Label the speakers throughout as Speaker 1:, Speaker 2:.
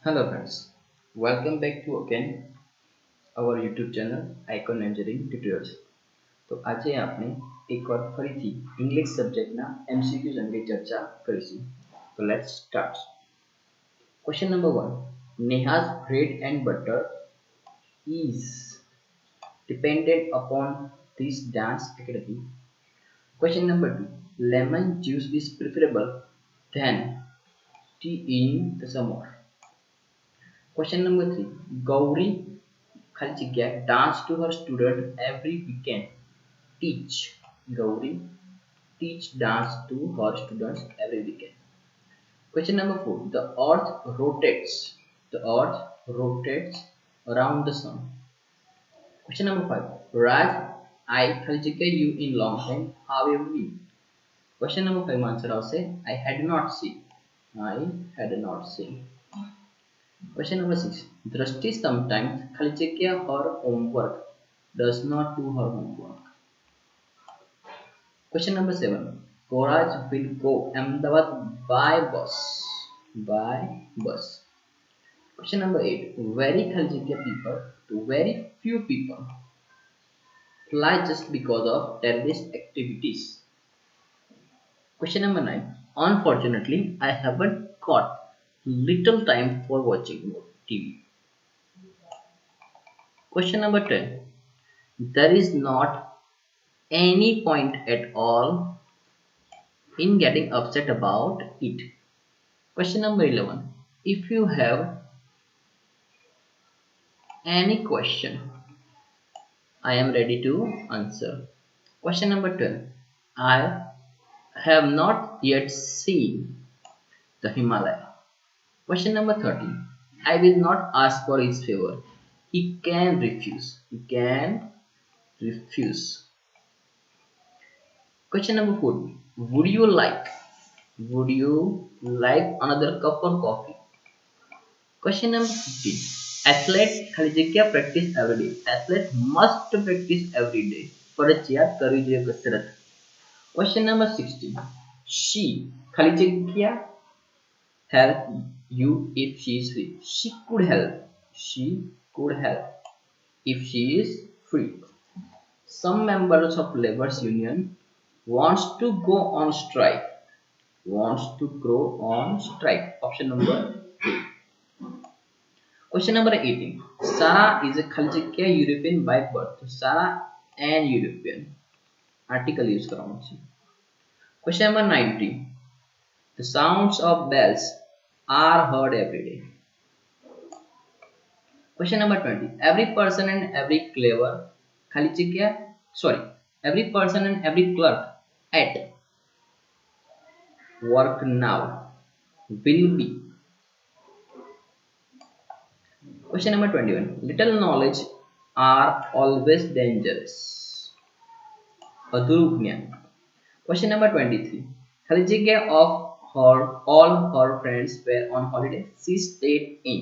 Speaker 1: Hello friends, welcome back to again our YouTube channel Icon Engineering Tutorials. તો આજે આપણે એકવાર ફરીથી ઇંગ્લિશ સબ્જેક્ટના MCQs અંગે ચર્ચા કરીશું. So let's start. Question number 1. Neha's bread and butter is dependent upon this dance activity. Question number 2. Lemon juice is preferable than tea in the summer. Question number 3. Gauri Khalchigya dance to her student every weekend. Teach. Gauri teach dance to her students every weekend. Question number 4. The earth rotates. The earth rotates around the sun. Question number 5. Raj, I Khalchigya you in long time. How have you been? Question number 5 answer also I had not seen. I had not seen. Question number 6. Drashti sometimes Khalchigya her homework does not do her homework. Question number 7. Koraj will go Ahmedabad by bus. By bus. Question number 8. Very Khalchigya people to very few people fly just because of terrorist activities. Question number 9. Unfortunately, I haven't got little time for watching TV. Question number 10. There is not any point at all in getting upset about it. Question number 11. If you have any question, I am ready to answer. Question number 12. I have not yet seen the Himalaya. Question number 13. I will not ask for his favor. He can refuse. He can refuse. Question number 14. Would you like another cup of coffee? Question number 15. Athlete Khalchigya practice every day. Athlete must practice every day. ફરજિયાત કરવી જોઈએ કસરત. Question number 16. She Khalchigya help you if she is free. She could help. She could help if she is free. Some members of labor's union wants to go on strike. Wants to go on strike. Option number 3. Question number 18. Sarah is a Khalchigya European by birth. Sarah an European. Article use करवाना चाहिए. Question number 19. The sounds of bells are heard every day. Question number 20. Every person and every clerk at work now will be. Question number 21. Little knowledge are always dangerous. अधूर ज्ञान. Question number 23. Khalchigya of all her friends were on holiday. She stayed in.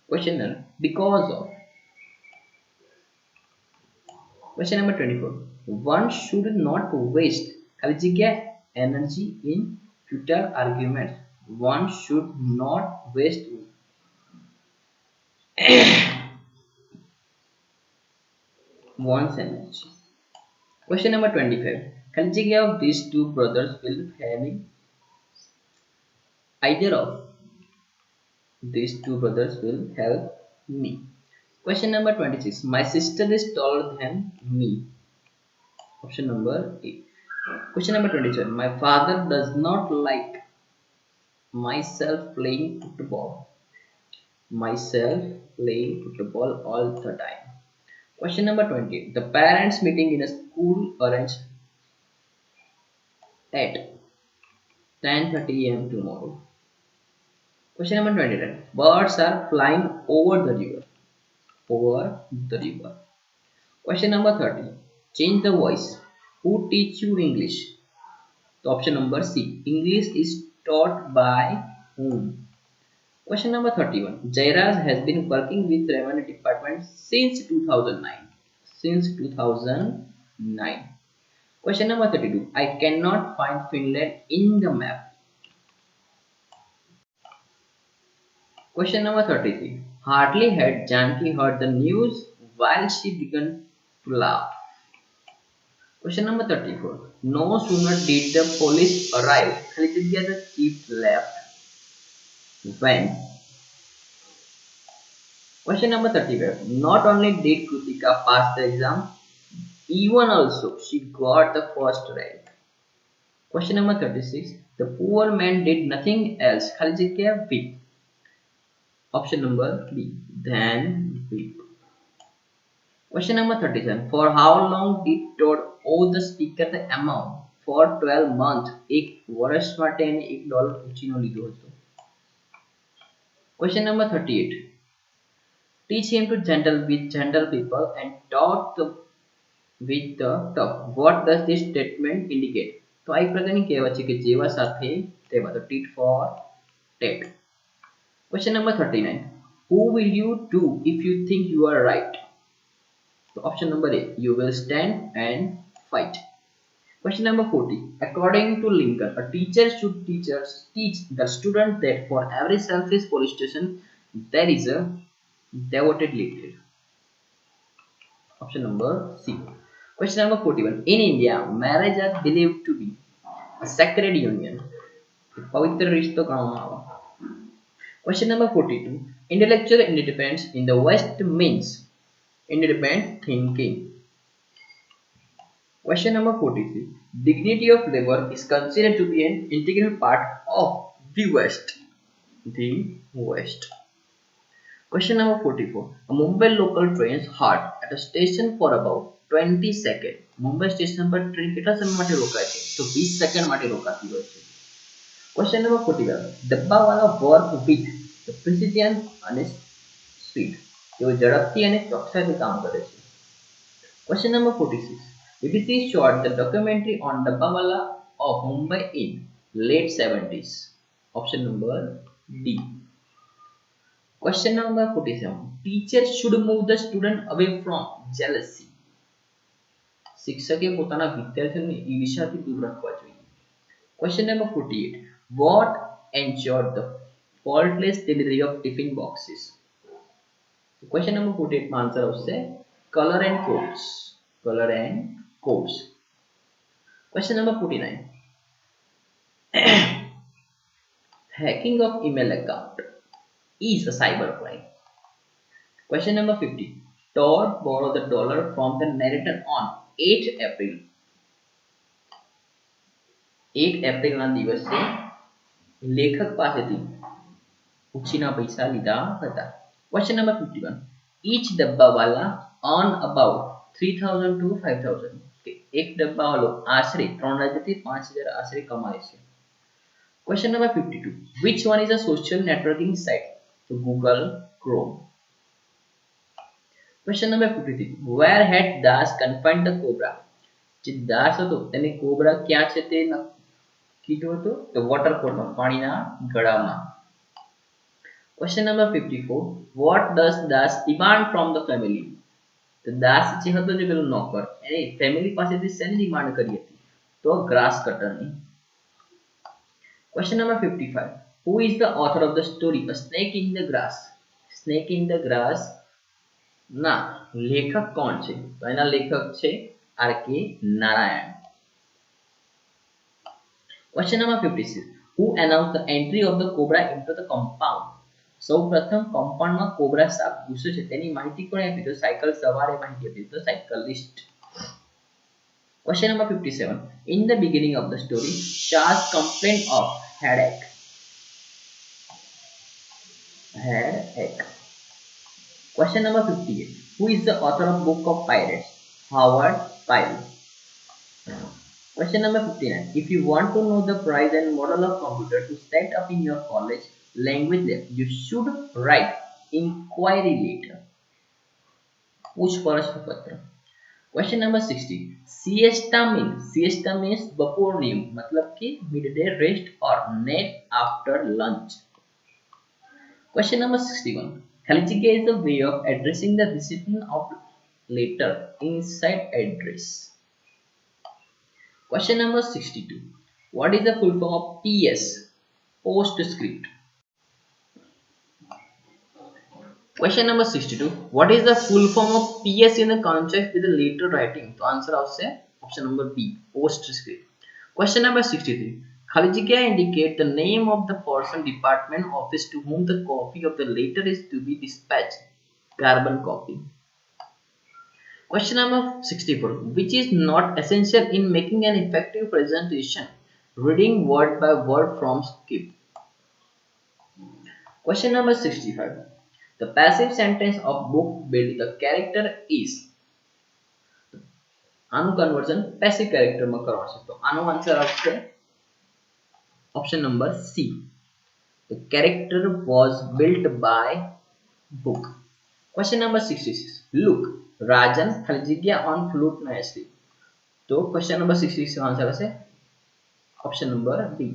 Speaker 1: Question number because of. Question number 24. One should not waste Khalchigya energy in futile arguments. One should not waste one's energy. Question number 25. Khalchigya of these two brothers will having either of these two brothers will help me. Question number 26. My sister is taller than me. Option number 8. Question number 27. My father does not like myself playing football. Myself playing football all the time. Question number 28. The parents meeting in a school arranged at 10:30 a.m. tomorrow. Question number 29. Birds are flying over the river. Over the river. Question number 30. Change the voice. Who teach you English? The option number C. English is taught by whom? Question number 31. Jairaj has been working with revenue department since 2009. Since 2009. Question number 32. I cannot find Finland in the map. Question number 33. Hardly had Janki heard the news while she began to laugh. Question number 34. No sooner did the police arrive, the chief left. When? Question number 35. Not only did Krutika pass the exam, even also she got the first rank. Question number 36. The poor man did nothing else. With. Option number B. Then weep. Question number 37. For how long did Todd owe the speaker the amount? For 12 months. એક વર્ષ માટે એને $1 પૂછીનો લીધો હતો. Question number 38. Teach him to gentle people and talk with the tough. What does this statement indicate? તો આ એક પ્રકારની કહેવત છે કે જેવા સાથે તેવા. તો tit for tat. Question number 39. Who will you do if you think you are right? So option number A. You will stand and fight. Question number 40. According to Lincoln, a teacher should teach the student that for every selfish police station there is a devoted leader. Option number C. Question number 41. In India, marriage is believed to be a sacred union. पवित्र रिश्तों का मामला. Question number 42. Intellectual independence in the West means independent thinking. Question number 43. Dignity of labor is considered to be an integral part of the West. The West. Question number 44. A Mumbai local trains halt at a station for about 20 seconds. Mumbai station पर train कितना समय માટે રોકાય છે? તો 20 second માટે રોકાતી હોય છે. Question number 41. ડબ્બાવાળા work with the precision અને speed. તેઓ ઝડપથી અને ચોકસાઈથી કામ કરે છે. Question number 46. BBC shot the documentary on Dabbawala of Mumbai in late 70s. Option number D. Question number 47. Teachers should move the student away from jealousy. શિક્ષકે પોતાના વિદ્યાર્થીઓને ઈર્ષ્યાથી દૂર રાખવા જોઈએ. Question number 48. What ensured the faultless delivery of tiffin boxes? Question number 48 માં answer આવશે color and codes. Color and codes. Question number 49. Hacking of email account is a cybercrime. Question number 50. Todd borrowed the dollar from the narrator on 8 April. 8 April ના દિવસે લેખક પાસેથી ઉછીના પૈસા લીધા હતા. Question number 51. Each dabbawala earn about 3000 to 5000. એક ડબ્બાવાળો આશરે 3000 થી 5000 આશરે કમાય છે. Question number 52. Which one is a social networking site? So Google Chrome. Question number 53. Where had Das confined the cobra? જે દાસ હતો તેને કોબરા ક્યાં છે તે કીધું હતું તો વોટરફોલમાં પાણીના ગળામાં. Question number 54. What does Das demand from the family? તો દાસ જે હતો જે પેલો નોકર એને ફેમિલી પાસેથી શેની ડિમાન્ડ કરી હતી તો grass કટરની. Question number 55. Who is the author of the story A Snake in the Grass? Snake in the Grass ના લેખક કોણ છે તો એના લેખક છે R.K.. Narayan. Question number 56. Who announced the entry of the cobra into the compound? સૌ પ્રથમ કમ્પાઉન્ડમાં કોબ્રા સાપ ઘૂસે છે તેની માહિતી કોણે આપી તો સાયકલ સવારે માહિતી આપી તો cyclist. Question number 57. In the beginning of the story, Shah's complained of headache. Question number 58. Who is the author of Book of Pirates? Howard Pyle. Question number 59. If you want to know the price and model of computer to set up in your college language lab, you should write inquiry letter. પૂછપરછ પત્ર. Question number 60. Siesta means બપોરની ઊંઘ मतलब कि midday rest or nap after lunch. Question number 61. Helpfull is the way of addressing the recipient of letter inside address. Question number 62. What is the full form of PS? Postscript. Question number 62. What is the full form of PS in the context with the later writing? तो answer आपसे option number B, postscript. Question number 63. खाली जगह indicate the name of the person department office to whom the copy of the letter is to be dispatched. Carbon copy. Question number 64. Which is not essential in making an effective presentation? Reading word by word from script. Question number 65. The passive sentence of book build the character is. આનું conversion passive કેરેક્ટરમાં કરવાનું છે તો આનો answer આવશે option number C. The character was built by book. Question number 66. Look, Rajan ખાલી જગ્યા on flute nicely. તો question number 66 નો આન્સર હશે option number B.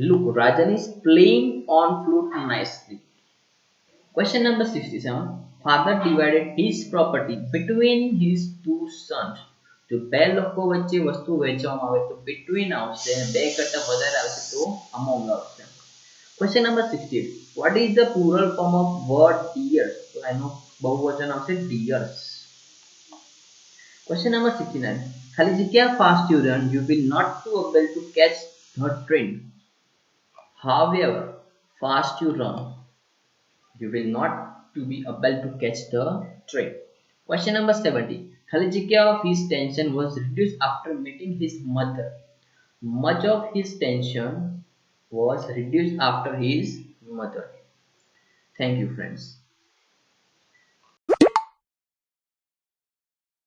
Speaker 1: Look, Rajan is playing on flute nicely. Question number 67. Father divided his property between his two sons. જો બે લોકો વચ્ચે વસ્તુ વેચવામાં આવે તો between આવશે અને બે કરતા વધારે આવશે તો among આવશે. Question number 68. What is the plural form of word dears? તો એનો બહુવચન આવશે dears. Question number 69. ખાલી જગ્યા fast you run, you will not be able to catch the train. However, fast you run, you will not to be able to catch the train. Question number 70. ખાલી જગ્યા of his tension was reduced after meeting his mother. Much of his tension was reduced after his mother. Thank you friends.